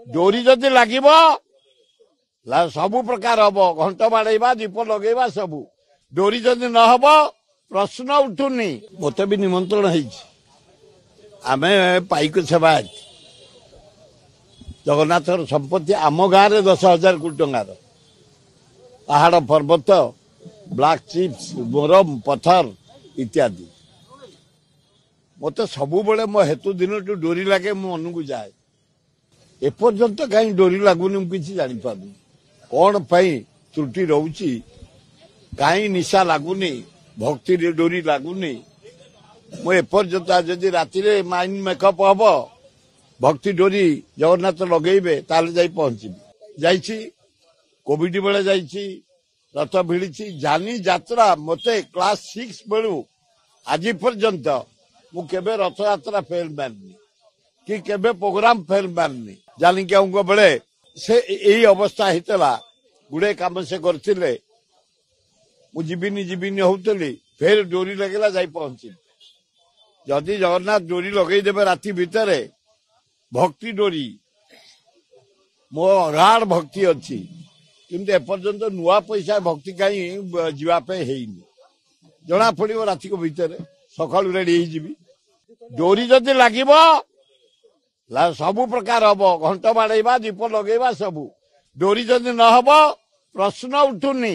डोरी जदि लगे सबु प्रकार हम घंट बाड़ेबा दीप लगेबा सबू डोरी जदि न हब प्रश्न उठुनी मत भी निमंत्रण आम पाइक सेवायत जगन्नाथ संपत्ति आम गाँव में 10,000 कोटी टंकार पहाड़ पर्वत ब्लैक चिप्स मोरम पत्थर इत्यादि मत सबु बड़े मो हेतु दिन टू डोरी लगे मो मन को जाए एपर्यंत कहीं डोरी लगुनि किसी जापर कौन पाई त्रुटि रोची कहीं निशा लगुनि भक्ति डोरी लगुनि मो एपर्यंत जदि राति माइंड मेकअप हम भक्ति डोरी जगन्नाथ लगेबे ताले जाई पहुंची जाइछि कोविड बेले जाइछि रथ भिड़ी जानी यात्रा मते क्लास 6 बेलू आज पर्यंत मु केबे रथ यात्रा फेल मारनी कि केबे प्रोग्राम फेल मारनी जानी के बेले से यही अवस्था होता गुड़े काम से करथिले मु जीविनी होतली फेर डोरी लगेला जाई पहुंची जदि जगन्नाथ डोरी लगई देबे राति भितरे भक्ति डोरी मो अगाढ़ भक्ति अच्छी किंतु एपर्यंत नुआ पैसा भक्ति कहीं जीवापे हेनी जना पड़ो राति को भितर सका रेडी हो डोरी जदि लगे सबु प्रकार हम घंट बाड़ेबा दीप लगेबा सबू डोरी जदि न हब प्रश्न उठुनी।